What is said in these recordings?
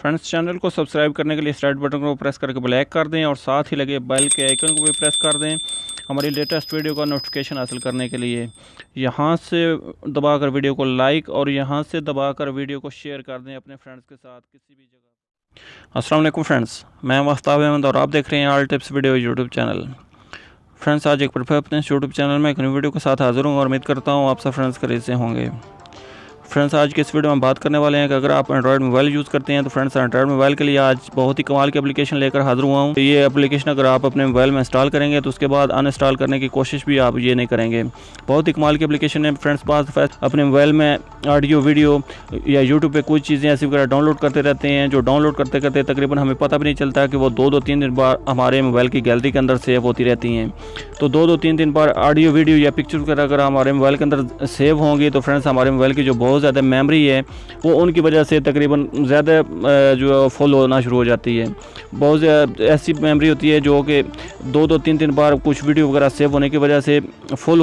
Friends, channel को subscribe करने के लिए स्टार्ट बटन को प्रेस करके ब्लैक कर दें और साथ ही लगे बेल के आइकन को भी प्रेस कर दें हमारी लेटेस्ट वीडियो का नोटिफिकेशन हासिल करने के लिए। यहाँ से दबाकर वीडियो को लाइक और यहाँ से दबाकर वीडियो को शेयर कर दें अपने फ्रेंड्स के साथ किसी भी जगह। अस्सलाम वालेकुम फ्रेंड्स, मैं वस्ताब अहमद और आप देख रहे हैं all tips video YouTube channel. Friends, आज एक बार फिर अपने यूट्यूब चैनल में एक नई वीडियो के साथ हाजिर हूँ और उम्मीद करता हूँ आप सब फ्रेंड्स खरीद से होंगे। फ्रेंड्स, आज के इस वीडियो में बात करने वाले हैं कि अगर आप एंड्रॉयड मोबाइल यूज़ करते हैं तो फ्रेंड्स एंड्रॉयड मोबाइल के लिए आज बहुत ही कमाल की एप्लीकेशन लेकर हाजिर हुआ हूँ। ये एप्लीकेशन अगर आप अपने मोबाइल में इंस्टॉल करेंगे तो उसके बाद अनइंस्टॉल करने की कोशिश भी आप ये नहीं करेंगे। बहुत ही कमाल की एप्लीकेशन है फ्रेंड्स। बात अपने मोबाइल में ऑडियो वीडियो या यूट्यूब पर कुछ चीज़ें ऐसी वगैरह डाउनलोड करते रहते हैं, जो डाउनलोड करते करते तकरीबन हमें पता भी नहीं चलता कि वो दो तीन दिन बार हमारे मोबाइल की गैलरी के अंदर सेव होती रहती हैं। तो दो तीन दिन बार ऑडियो वीडियो या पिक्चर वगैरह अगर हमारे मोबाइल के अंदर सेव होंगी तो फ्रेंड्स हमारे मोबाइल की जो बहुत ज़्यादा मेमोरी है वो उनकी वजह से तकरीबन ज़्यादा जो फुल होना शुरू हो जाती है। बहुत ऐसी मेमोरी होती है जो कि दो तीन बार कुछ वीडियो वगैरह सेव होने की वजह से फुल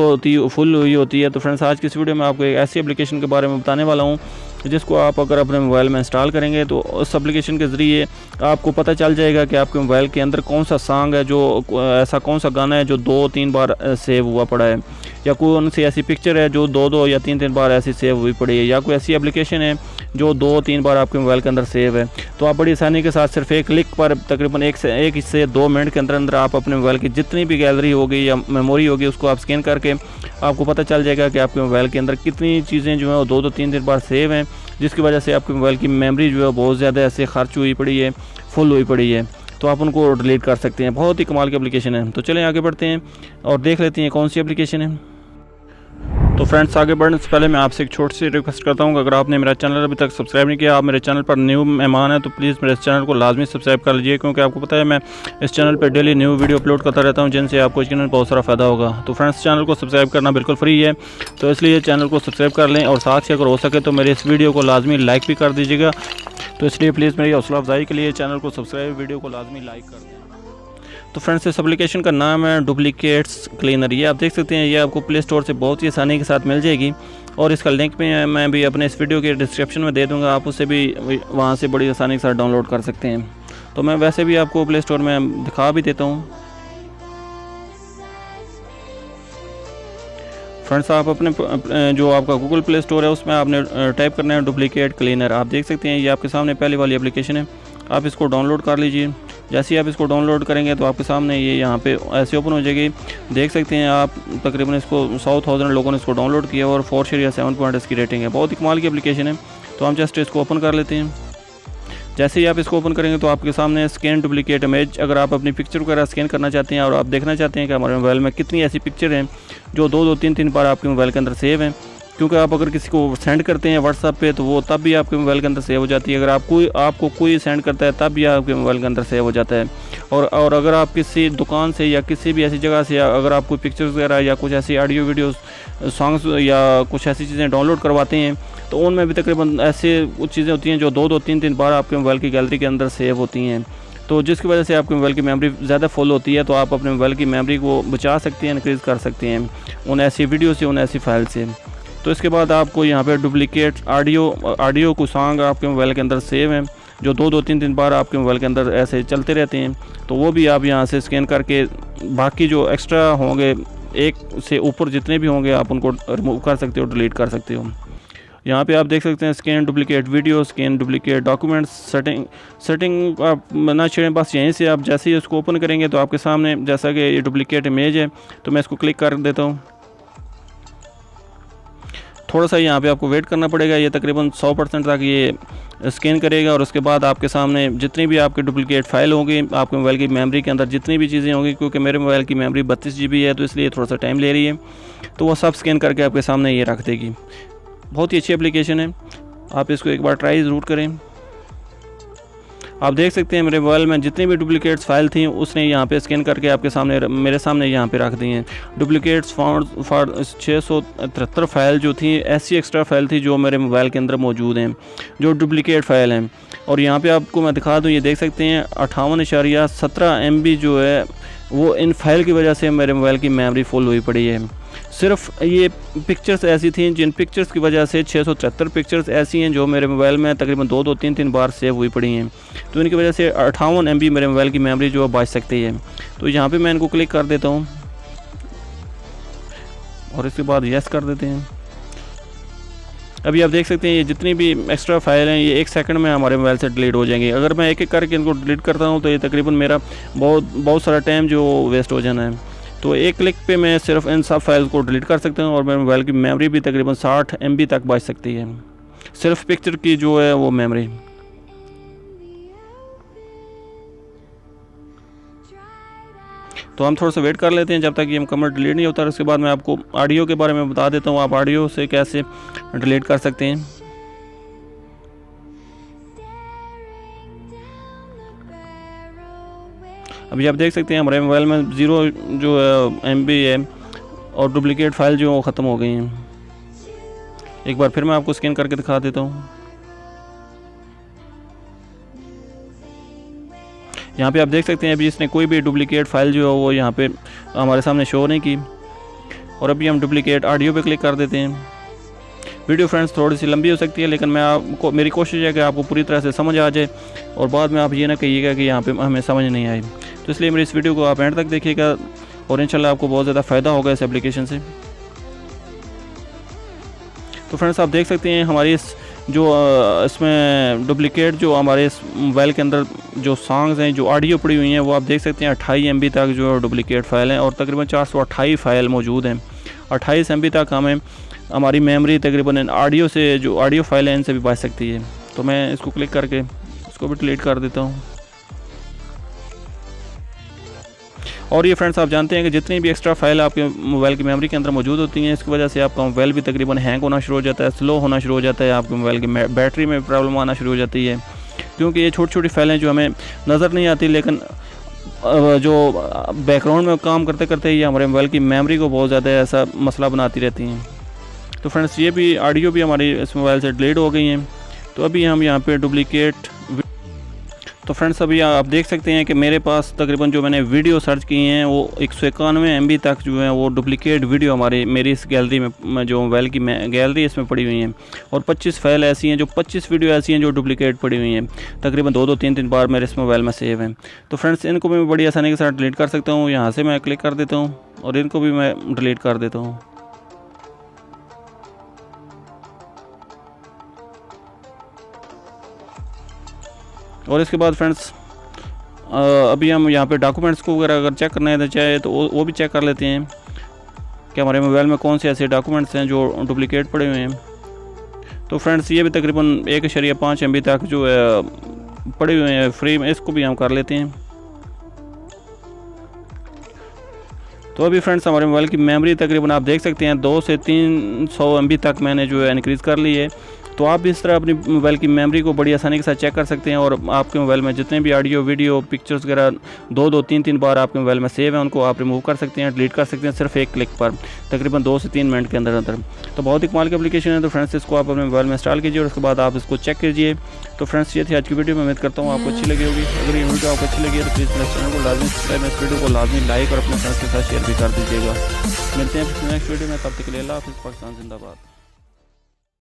हुई होती है। तो फ्रेंड्स, आज की इस वीडियो में आपको एक ऐसी एप्लीकेशन के बारे में बताने वाला हूँ जिसको आप अगर अपने मोबाइल में इंस्टॉल करेंगे तो उस एप्लीकेशन के ज़रिए आपको पता चल जाएगा कि आपके मोबाइल के अंदर कौन सा सॉन्ग है, जो ऐसा कौन सा गाना है जो 2-3 बार सेव हुआ पड़ा है, या कौन सी ऐसी पिक्चर है जो 2 या 3 बार ऐसी सेव हुई पड़ी है, या कोई ऐसी एप्लीकेशन है जो 2-3 बार आपके मोबाइल के अंदर सेव है। तो आप बड़ी आसानी के साथ सिर्फ एक क्लिक पर तकरीबन 1 से 2 मिनट के अंदर आप अपने मोबाइल की जितनी भी गैलरी होगी या मेमोरी होगी उसको आप स्कैन करके आपको पता चल जाएगा कि आपके मोबाइल के अंदर कितनी चीज़ें जो है वो 2-3 बार सेव हैं, जिसकी वजह से आपके मोबाइल की मेमोरी जो है बहुत ज़्यादा ऐसे खर्च हुई पड़ी है, फुल हुई पड़ी है। तो आप उनको डिलीट कर सकते हैं। बहुत ही कमाल की एप्लीकेशन है। तो चलें आगे बढ़ते हैं और देख लेते हैं कौन सी एप्लीकेशन है। तो फ्रेंड्स, आगे बढ़ने से पहले मैं आपसे एक छोटी सी रिक्वेस्ट करता हूं कि अगर आपने मेरा चैनल अभी तक सब्सक्राइब नहीं किया, आप मेरे चैनल पर न्यू मेहमान हैं तो प्लीज़ मेरे इस चैनल को लाजमी सब्सक्राइब कर लीजिए, क्योंकि आपको पता है मैं इस चैनल पर डेली न्यू वीडियो अपलोड करता रहता हूं जिनसे आपको यकीनन बहुत सारा फ़ायदा होगा। तो फ्रेंड्स, चैनल को सब्सक्राइब करना बिल्कुल फ्री है, तो इसलिए चैनल को सब्सक्राइब कर लें और साथ ही अगर हो सके तो मेरे इस वीडियो को लाजमी लाइक भी कर दीजिएगा। तो इसलिए प्लीज़ मेरी हौसला अफजाई के लिए चैनल को सब्सक्राइब, वीडियो को लाजमी लाइक कर दें। तो फ्रेंड्स, इस एप्लीकेशन का नाम है डुप्लीकेट्स क्लीनर। ये आप देख सकते हैं, ये आपको प्ले स्टोर से बहुत ही आसानी के साथ मिल जाएगी और इसका लिंक भी मैं भी अपने इस वीडियो के डिस्क्रिप्शन में दे दूंगा, आप उसे भी वहाँ से बड़ी आसानी के साथ डाउनलोड कर सकते हैं। तो मैं वैसे भी आपको प्ले स्टोर में दिखा भी देता हूँ। फ्रेंड्स, आप अपने जो आपका गूगल प्ले स्टोर है उसमें आपने टाइप करना है डुप्लीकेट क्लीनर। आप देख सकते हैं ये आपके सामने पहले वाली एप्लीकेशन है, आप इसको डाउनलोड कर लीजिए। जैसे ही आप इसको डाउनलोड करेंगे तो आपके सामने ये यहाँ पे ऐसे ओपन हो जाएगी। देख सकते हैं आप तकरीबन इसको 100,000 लोगों ने इसको डाउनलोड किया और 4 या 7 पॉइंट इसकी रेटिंग है। बहुत ही कमाल की एप्लीकेशन है। तो हम जस्ट इसको ओपन कर लेते हैं। जैसे ही आप इसको ओपन करेंगे तो आपके सामने स्कैन डुप्लीकेट इमेज, अगर आप अपनी पिक्चर वगैरह स्कैन करना चाहते हैं और आप देखना चाहते हैं कि हमारे मोबाइल में कितनी ऐसी पिक्चर हैं जो 2-3 बार आपके मोबाइल के अंदर सेव हैं, क्योंकि आप अगर किसी को सेंड करते हैं व्हाट्सएप पे तो वो तब भी आपके मोबाइल के अंदर सेव हो जाती है। अगर आपको कोई सेंड करता है तब भी आपके मोबाइल के अंदर सेव हो जाता है। और अगर आप किसी दुकान से या किसी भी ऐसी जगह से अगर आप कोई पिक्चर्स वगैरह या कुछ ऐसी ऑडियो वीडियोस सॉन्ग्स या कुछ ऐसी चीज़ें डाउनलोड करवाते हैं तो उनमें भी तकरीबन ऐसे कुछ चीज़ें होती हैं जो 2-3 बार आपके मोबाइल की गैलरी के अंदर सेव होती हैं। तो जिसकी वजह से आपके मोबाइल की मेमोरी ज़्यादा फुल होती है। तो आप अपने मोबाइल की मेमोरी को बचा सकते हैं, इंक्रीज़ कर सकते हैं उन ऐसी वीडियो से, उन ऐसी फाइल से। तो इसके बाद आपको यहाँ पे डुप्लीकेट ऑडियो को सॉन्ग आपके मोबाइल के अंदर सेव हैं जो 2-3 बार आपके मोबाइल के अंदर ऐसे चलते रहते हैं। तो वो भी आप यहाँ से स्कैन करके बाकी जो एक्स्ट्रा होंगे 1 से ऊपर जितने भी होंगे आप उनको रिमूव कर सकते हो, डिलीट कर सकते हो। यहाँ पे आप देख सकते हैं scan duplicate video, scan duplicate documents, setting आप ना छेड़ें, बस यहीं से आप जैसे ही इसको ओपन करेंगे तो आपके सामने जैसा कि ये डुप्लीकेट इमेज है तो मैं इसको क्लिक कर देता हूँ। थोड़ा सा यहाँ पे आपको वेट करना पड़ेगा, ये तकरीबन 100% तक ये स्कैन करेगा और उसके बाद आपके सामने जितनी भी आपकी डुप्लीकेट फाइल होगी आपके मोबाइल की मेमोरी के अंदर जितनी भी चीज़ें होंगी, क्योंकि मेरे मोबाइल की मेमोरी 32 GB है तो इसलिए थोड़ा सा टाइम ले रही है, तो वो सब स्कैन करके आपके सामने ये रख देगी। बहुत ही अच्छी एप्लीकेशन है, आप इसको एक बार ट्राई ज़रूर करें। आप देख सकते हैं मेरे मोबाइल में जितनी भी डुप्लीकेट्स फाइल थी उसने यहाँ पे स्कैन करके आपके सामने मेरे सामने यहाँ पे रख दी हैं। डुप्लीकेट्स फॉर 673 फाइल जो थी ऐसी एक्स्ट्रा फाइल थी जो मेरे मोबाइल के अंदर मौजूद हैं, जो डुप्लीकेट फ़ाइल हैं। और यहाँ पे आपको मैं दिखा दूँ, ये देख सकते हैं 58.17 MB जो है वो इन फाइल की वजह से मेरे मोबाइल की मेमोरी फुल हुई पड़ी है। सिर्फ ये पिक्चर्स ऐसी थी जिन पिक्चर्स की वजह से 673 पिक्चर्स ऐसी हैं जो मेरे मोबाइल में तकरीबन 2-2, 3-3 बार सेव हुई पड़ी हैं। तो इनकी वजह से 58 MB मेरे मोबाइल की मेमोरी जो है बच सकती है। तो यहाँ पे मैं इनको क्लिक कर देता हूँ और इसके बाद यस कर देते हैं। अभी आप देख सकते हैं ये जितनी भी एक्स्ट्रा फाइल हैं ये 1 सेकंड में हमारे मोबाइल से डिलीट हो जाएंगे। अगर मैं एक एक करके इनको डिलीट करता हूँ तो ये तकरीबन मेरा बहुत सारा टाइम जो वेस्ट हो जाना है। तो एक क्लिक पे मैं सिर्फ इन सब फाइल्स को डिलीट कर सकता हूँ और मेरे मोबाइल की मेमोरी भी तकरीबन 60 MB तक बच सकती है, सिर्फ पिक्चर की जो है वो मेमोरी। तो हम थोड़ा सा वेट कर लेते हैं जब तक ये मुकम्मल डिलीट नहीं होता। उसके बाद मैं आपको ऑडियो के बारे में बता देता हूँ, आप ऑडियो से कैसे डिलीट कर सकते हैं। अभी आप देख सकते हैं हमारे मोबाइल में 0 जो MB है और डुप्लीकेट फाइल जो वो ख़त्म हो गई हैं। एक बार फिर मैं आपको स्कैन करके दिखा देता हूँ। यहाँ पे आप देख सकते हैं अभी इसने कोई भी डुप्लीकेट फाइल जो है वो यहाँ पे हमारे सामने शो नहीं की। और अभी हम डुप्लीकेट ऑडियो पे क्लिक कर देते हैं। वीडियो फ्रेंड्स थोड़ी सी लंबी हो सकती है, लेकिन मेरी कोशिश है कि आपको पूरी तरह से समझ आ जाए और बाद में आप ये ना कहिएगा कि यहाँ पे हमें समझ नहीं आई। तो इसलिए मेरी इस वीडियो को आप एंड तक देखिएगा और इंशाल्लाह आपको बहुत ज़्यादा फ़ायदा होगा इस एप्लीकेशन से। तो फ्रेंड्स आप देख सकते हैं हमारी इसमें डुप्लीकेट जो हमारे इस मोबाइल के अंदर जो सॉन्ग्स हैं, जो ऑडियो पड़ी हुई हैं, वो आप देख सकते हैं 28 MB तक जो डुप्लीकेट फ़ाइल हैं और तकरीबन 428 फ़ाइल मौजूद हैं। 28 MB तक हमें हमारी मेमोरी तकरीबन ऑडियो से जो ऑडियो फाइल है इनसे भी बच सकती है। तो मैं इसको क्लिक करके इसको भी डिलीट कर देता हूँ। और ये फ्रेंड्स आप जानते हैं कि जितनी भी एक्स्ट्रा फाइल आपके मोबाइल की मेमोरी के अंदर मौजूद होती हैं, इसकी वजह से आपका मोबाइल भी तकरीबन हैंग होना शुरू हो जाता है, स्लो होना शुरू हो जाता है, आपके मोबाइल की बैटरी में प्रॉब्लम आना शुरू हो जाती है, क्योंकि ये छोटी छोटी फाइलें जो हमें नज़र नहीं आती लेकिन जो बैकग्राउंड में काम करते करते ये हमारे मोबाइल की मेमोरी को बहुत ज़्यादा ऐसा मसला बनाती रहती हैं। तो फ्रेंड्स ये भी ऑडियो भी हमारी इस मोबाइल से डिलीट हो गई हैं। तो अभी हम यहाँ पे डुप्लीकेट तो फ्रेंड्स अभी आप देख सकते हैं कि मेरे पास तकरीबन जो मैंने वीडियो सर्च की हैं वो 191 MB तक जो है वो डुप्लीकेट वीडियो मेरी इस गैलरी में जो मोबाइल की गैलरी इसमें पड़ी हुई हैं। और 25 फाइल ऐसी हैं, जो 25 वीडियो ऐसी हैं जो डुप्लीकेट पड़ी हुई हैं, तकरीबन 2-2, 3-3 बार मेरे इस मोबाइल में सेव हैं। तो फ्रेंड्स इनको भी मैं बड़ी आसानी के साथ डिलीट कर सकता हूँ। यहाँ से मैं क्लिक कर देता हूँ और इनको भी मैं डिलीट कर देता हूँ। और इसके बाद फ्रेंड्स अभी हम यहाँ पे डॉक्यूमेंट्स को वगैरह अगर चेक करना है तो चाहे तो वो भी चेक कर लेते हैं कि हमारे मोबाइल में कौन से ऐसे डॉक्यूमेंट्स हैं जो डुप्लीकेट पड़े हुए हैं। तो फ्रेंड्स ये भी तकरीबन 1.5 MB तक जो है पड़े हुए हैं फ्री में, इसको भी हम कर लेते हैं। तो अभी फ्रेंड्स हमारे मोबाइल की मेमोरी तकरीबन आप देख सकते हैं 200 से 300 MB तक मैंने जो है इंक्रीज़ कर ली है। तो आप भी इस तरह अपनी मोबाइल की मेमोरी को बड़ी आसानी के साथ चेक कर सकते हैं और आपके मोबाइल में जितने भी ऑडियो वीडियो पिक्चर्स वगैरह 2-2, 3-3 बार आपके मोबाइल में सेव हैं उनको आप रिमूव कर सकते हैं, डिलीट कर सकते हैं सिर्फ एक क्लिक पर, तकरीबन 2 से 3 मिनट के अंदर अंदर। तो बहुत ही कमाल की एप्लीकेशन है। तो फ्रेंड्स इसको आप अपने मोबाइल में इंस्टॉल कीजिए और उसके बाद आप इसको चेक कीजिए। तो फ्रेंड्स ये थी आज की वीडियो में, उम्मीद करता हूँ आपको अच्छी लगी होगी। अगर ये वीडियो आपको अच्छी लगी है तो प्लीज़ मेरे चैनल को लाजमी सब्सक्राइब, इस वीडियो को लाजमी लाइक और अपने फ्रेंड्स के साथ शेयर भी कर दीजिएगा। मिलते हैं नेक्स्ट वीडियो में, तब तक के लिए अल्लाह हाफ़िज़। पाकिस्तान जिंदाबाद।